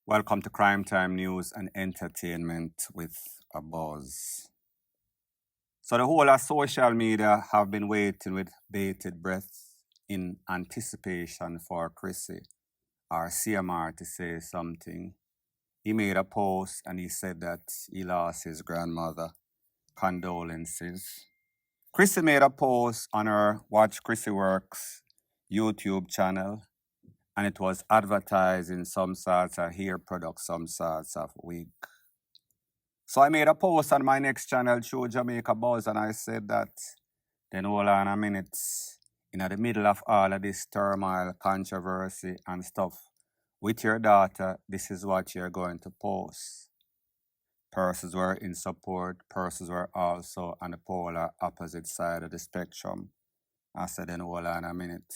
Welcome to Crime Time News and Entertainment with a Buzz. So the whole of social media have been waiting with bated breath in anticipation for Chrissy, our CMR, to say something. He made a post and he said that he lost his grandmother. Condolences. Chrissy made a post on her Watch Chrissy Works YouTube channel, and it was advertising some sorts of hair product, some sorts of wig. So I made a post on my next channel, Show Jamaica Buzz, and I said that, then hold on a minute, in the middle of all of this turmoil, controversy and stuff, with your daughter, this is what you're going to post. Persons were in support, persons were also on the polar opposite side of the spectrum. I said, then hold on a minute.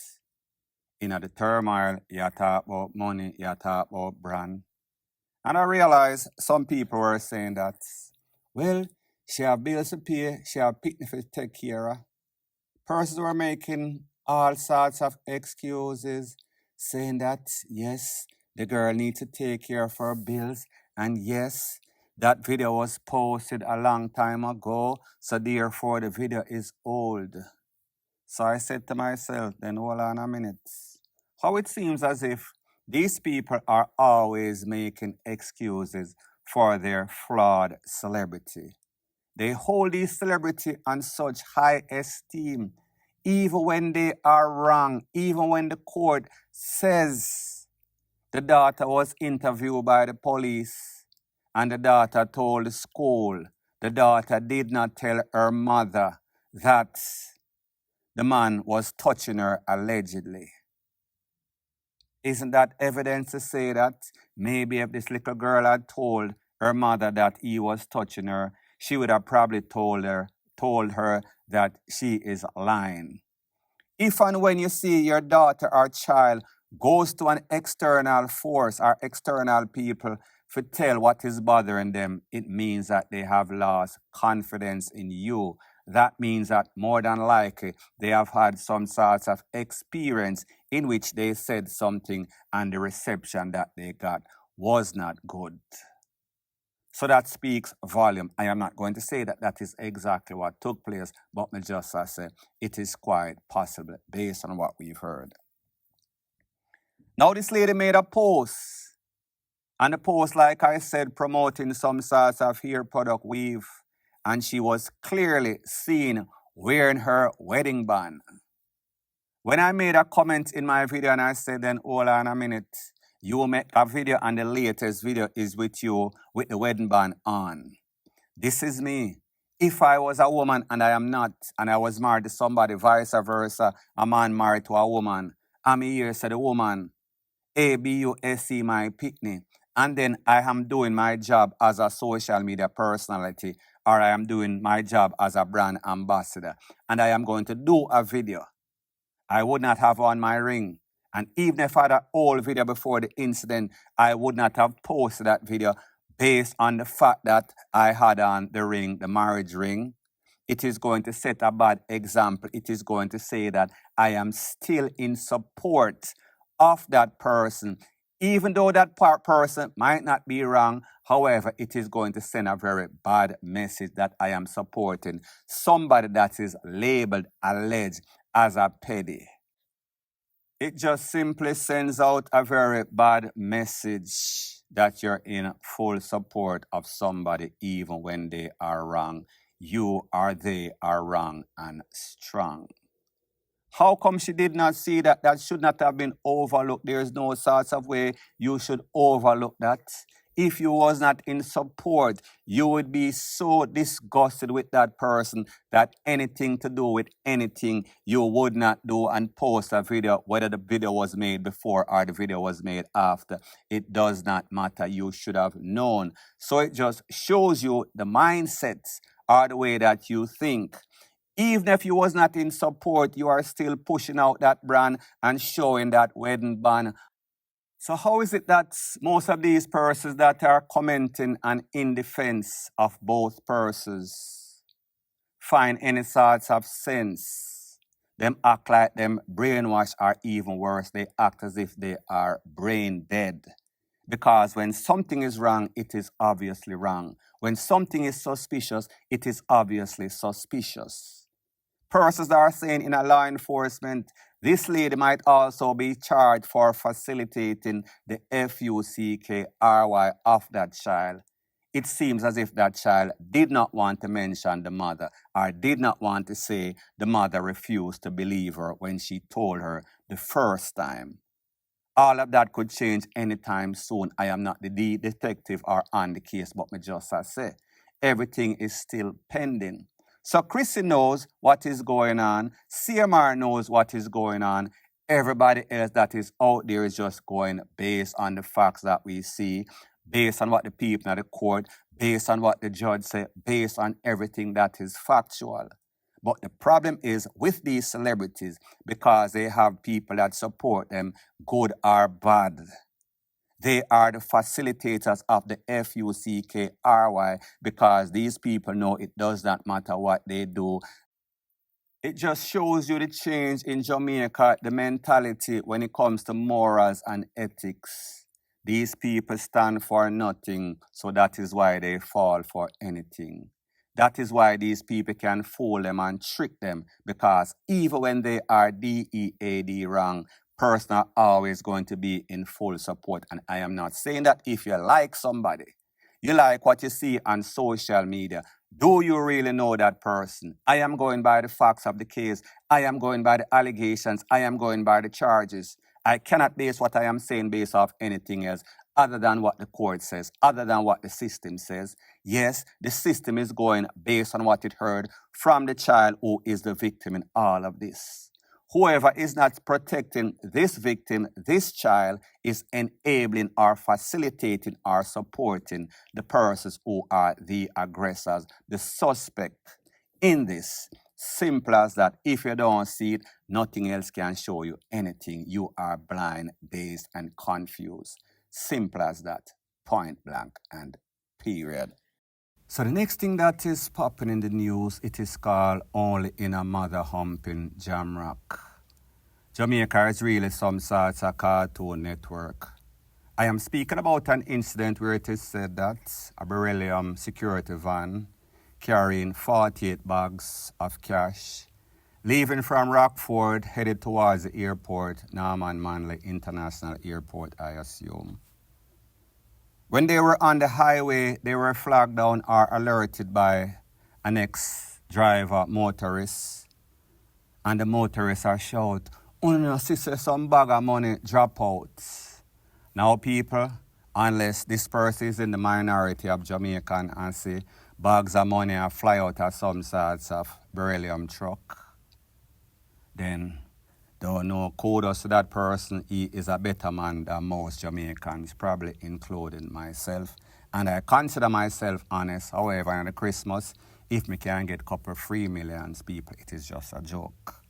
In the turmoil, you talk about money, you talk about brand. And I realized some people were saying that, well, she have bills to pay, she have picnic to take care of. Persons were making all sorts of excuses, saying that, yes, the girl needs to take care of her bills, and yes, that video was posted a long time ago, so therefore the video is old. So I said to myself, then hold on a minute. How it seems as if these people are always making excuses for their flawed celebrity. They hold these celebrity on such high esteem, even when they are wrong, even when the court says the daughter was interviewed by the police and the daughter told the school the daughter did not tell her mother that the man was touching her allegedly. Isn't that evidence to say that maybe if this little girl had told her mother that he was touching her, she would have probably told her that she is lying. If and when you see your daughter or child goes to an external force or external people to tell what is bothering them, it means that they have lost confidence in you. That means that more than likely they have had some sorts of experience in which they said something and the reception that they got was not good. So that speaks volume. I am not going to say that that is exactly what took place, but me just say it is quite possible based on what we've heard. Now this lady made a post, and the post, like I said, promoting some sorts of hair product weave, and she was clearly seen wearing her wedding band. When I made a comment in my video and I said, then hold on a minute, you make a video and the latest video is with you with the wedding band on. This is me. If I was a woman and I am not, and I was married to somebody, vice versa, a man married to a woman, I'm here, so the woman, ABUSC my picnic, and then I am doing my job as a social media personality, or I am doing my job as a brand ambassador, and I am going to do a video. I would not have on my ring. And even if I had an old video before the incident, I would not have posted that video based on the fact that I had on the ring, the marriage ring. It is going to set a bad example. It is going to say that I am still in support of that person, even though that person might not be wrong. However, it is going to send a very bad message that I am supporting somebody that is labeled, alleged as a petty. It just simply sends out a very bad message that you're in full support of somebody even when they are wrong. You or they are wrong and strong. How come she did not see that? That should not have been overlooked. There is no sort of way you should overlook that. If you was not in support, you would be so disgusted with that person that anything to do with anything you would not do and post a video, whether the video was made before or the video was made after. It does not matter. You should have known. So it just shows you the mindsets or the way that you think. Even if you was not in support, you are still pushing out that brand and showing that wedding band. So how is it that most of these persons that are commenting and in defense of both persons find any sorts of sense? Them act like them brainwashed, or even worse, they act as if they are brain dead. Because when something is wrong, it is obviously wrong. When something is suspicious, it is obviously suspicious. Persons that are saying in a law enforcement, this lady might also be charged for facilitating the FUCKRY of that child. It seems as if that child did not want to mention the mother or did not want to say the mother refused to believe her when she told her the first time. All of that could change anytime soon. I am not the detective or on the case, but me just as say, everything is still pending. So Chrissy knows what is going on. CMR knows what is going on. Everybody else that is out there is just going based on the facts that we see, based on what the people at the court, based on what the judge said, based on everything that is factual. But the problem is with these celebrities, because they have people that support them, good or bad. They are the facilitators of the FUCKRY because these people know it does not matter what they do. It just shows you the change in Jamaica, the mentality when it comes to morals and ethics. These people stand for nothing, so that is why they fall for anything. That is why these people can fool them and trick them, because even when they are DEAD wrong, person are always going to be in full support. And I am not saying that if you like somebody, you like what you see on social media, do you really know that person? I am going by the facts of the case. I am going by the allegations. I am going by the charges. I cannot base what I am saying based off anything else other than what the court says, other than what the system says. Yes, the system is going based on what it heard from the child who is the victim in all of this. Whoever is not protecting this victim, this child, is enabling or facilitating or supporting the persons who are the aggressors, the suspect in this. Simple as that. If you don't see it, nothing else can show you anything. You are blind, dazed, and confused. Simple as that. Point blank and period. So the next thing that is popping in the news, it is called Only in a Mother Humping Jamrock. Jamaica is really some sort of cartoon network. I am speaking about an incident where it is said that a Beryllium security van carrying 48 bags of cash, leaving from Rockford, headed towards the airport, Norman Manley International Airport, I assume. When they were on the highway, they were flagged down or alerted by an ex-driver motorist. And the motorists are shout, "Oh no, sister, some bag of money drop out." Now people, unless this person is in the minority of Jamaican and say bags of money are fly out of some sorts of Beryllium truck, then don't know, kudos to that person. He is a better man than most Jamaicans, probably including myself. And I consider myself honest. However, on the Christmas, if me can get a couple 3 million people, it is just a joke.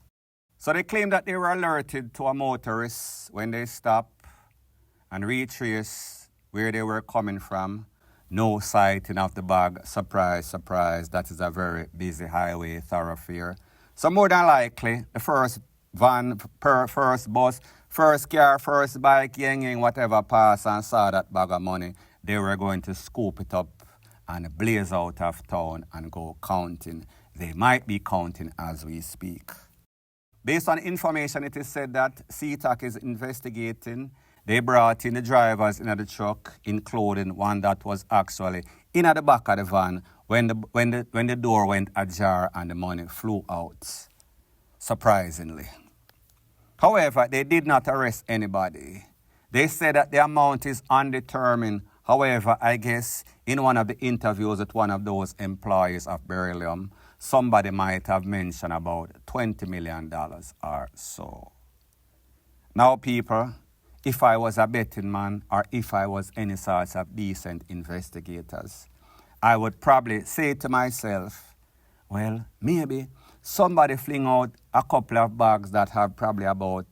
So they claim that they were alerted to a motorist when they stopped and retraced where they were coming from. No sighting of the bag. Surprise, surprise. That is a very busy highway thoroughfare. So more than likely, the first van, first bus, first car, first bike, yang, whatever passed and saw that bag of money, they were going to scoop it up and blaze out of town and go counting. They might be counting as we speak. Based on information, it is said that CTOC is investigating. They brought in the drivers in the truck, including one that was actually in at the back of the van when the door went ajar and the money flew out, surprisingly. However, they did not arrest anybody. They said that the amount is undetermined. However, I guess in one of the interviews with one of those employees of Beryllium, somebody might have mentioned about $20 million or so. Now, people, if I was a betting man or if I was any sort of decent investigators, I would probably say to myself, well, maybe somebody fling out a couple of bags that have probably about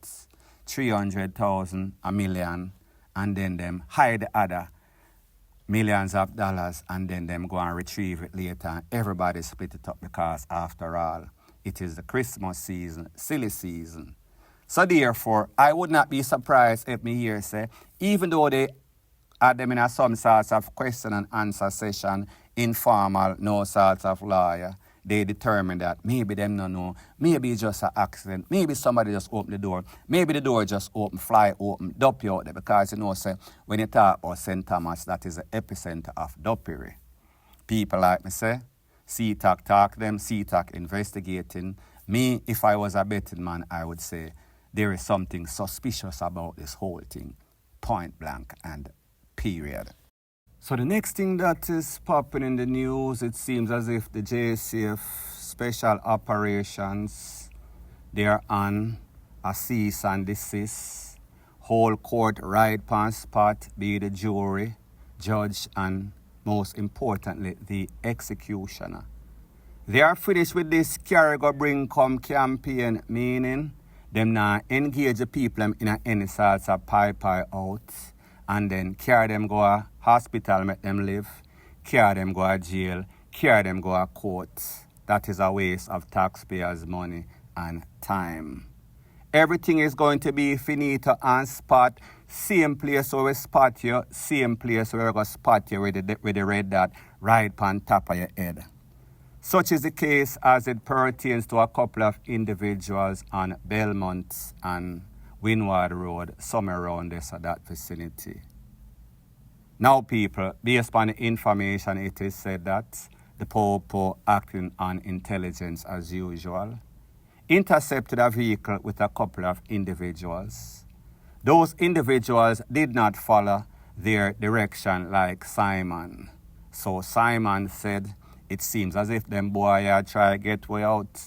300,000, a million, and then them hide the other millions of dollars, and then them go and retrieve it later, and everybody split it up because, after all, it is the Christmas season, silly season. So therefore, I would not be surprised if me here say, even though they had them in a some sorts of question and answer session, informal, no sorts of lawyer. They determined that maybe them no know, maybe it's just an accident, maybe somebody just opened the door, maybe the door just opened, fly open, dup you out there, because you know, say, when you talk about St. Thomas, that is the epicenter of duppery. People like me say, CTOC talk them, CTOC investigating. Me, if I was a betting man, I would say there is something suspicious about this whole thing, point blank and period. So the next thing that is popping in the news, it seems as if the JCF Special Operations, they're on a cease and desist. Whole court right on spot, be the jury, judge, and most importantly, the executioner. They are finished with this carry go bring come campaign, meaning them not engage the people in any sorts of pipe out, and then carry them go a hospital, make them live, carry them go a jail, carry them go a court. That is a waste of taxpayers' money and time. Everything is going to be finito on spot. Same place where we spot you, same place where we go spot you with the red dot right on top of your head. Such is the case as it pertains to a couple of individuals on Belmont and Windward Road, somewhere around this or that vicinity. Now, people, based on the information, it is said that the Popo, acting on intelligence as usual, intercepted a vehicle with a couple of individuals. Those individuals did not follow their direction like Simon. So Simon said, it seems as if them boy are try to get way out.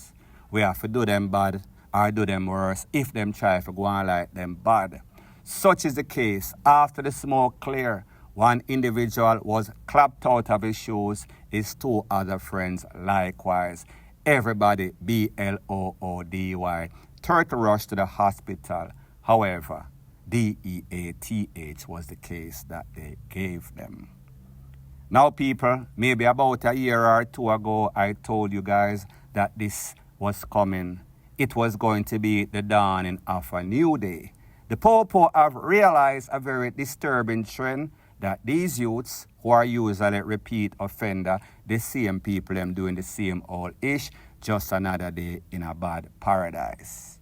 We have to do them bad or do them worse if them try to go on like them bad. Such is the case. After the smoke clear, one individual was clapped out of his shoes, his two other friends likewise. Everybody, BLOODY, turtle rushed to the hospital. However, DEATH was the case that they gave them. Now, people, maybe about a year or two ago, I told you guys that this was coming. It was going to be the dawning of a new day. The Popo have realized a very disturbing trend that these youths, who are usually repeat offender, the same people them doing the same old ish, just another day in a bad paradise.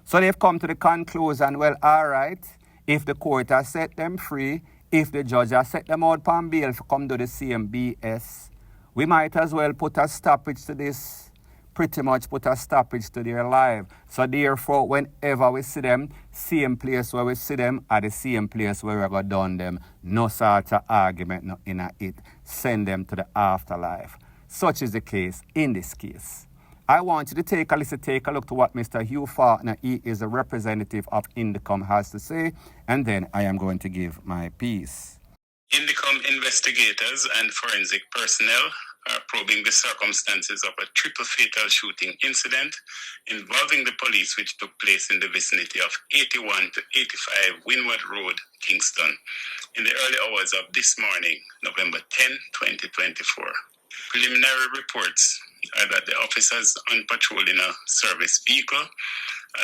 So they've come to the conclusion, well, all right, if the court has set them free, if the judge has set them out on bail to come do the same BS, we might as well put a stoppage to this, pretty much put a stoppage to their life. So therefore, whenever we see them, same place where we see them, at the same place where we go done them, no sort of argument, no in it, send them to the afterlife. Such is the case in this case. I want you to take a look to what Mr. Hugh Faulkner, he is a representative of Indicom, has to say, and then I am going to give my piece. Indicom investigators and forensic personnel are probing the circumstances of a triple fatal shooting incident involving the police, which took place in the vicinity of 81 to 85 Windward Road, Kingston, in the early hours of this morning, November 10, 2024. Preliminary reports are that the officers on patrol in a service vehicle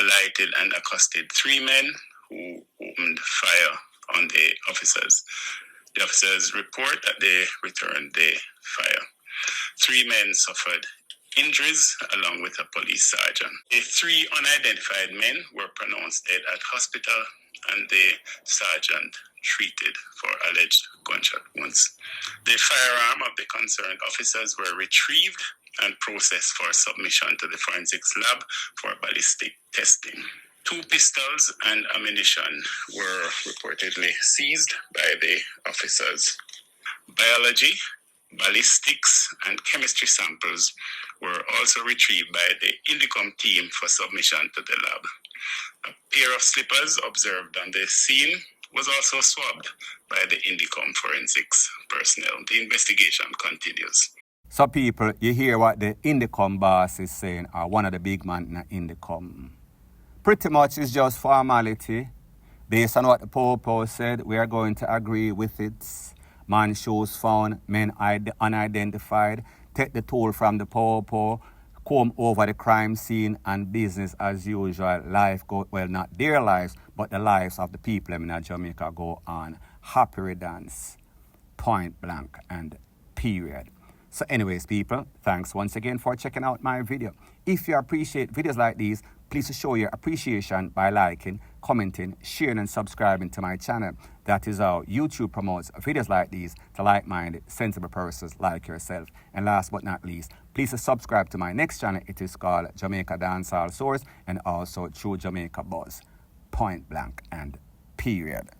alighted and accosted three men who opened fire on the officers. The officers report that they returned the fire. Three men suffered injuries along with a police sergeant. The three unidentified men were pronounced dead at hospital and the sergeant treated for alleged gunshot wounds. The firearm of the concerned officers were retrieved and processed for submission to the forensics lab for ballistic testing. 2 pistols and ammunition were reportedly seized by the officers. Biology, ballistics, and chemistry samples were also retrieved by the Indicom team for submission to the lab. A pair of slippers observed on the scene was also swabbed by the Indicom forensics personnel. The investigation continues. So people, you hear what the Indicom boss is saying, or one of the big men in Indicom. Pretty much it's just formality. Based on what the Popo said, we are going to agree with it. Man shoes found, men unidentified. Take the tool from the Popo, come over the crime scene, and business as usual. Life go, well, not their lives, but the lives of the people in Jamaica go on happy dance, point blank and period. So anyways, people, thanks once again for checking out my video. If you appreciate videos like these, please show your appreciation by liking, commenting, sharing and subscribing to my channel. That is how YouTube promotes videos like these to like-minded, sensible persons like yourself. And last but not least, please subscribe to my next channel. It is called Jamaica Dancehall Source and also True Jamaica Buzz, point blank and period.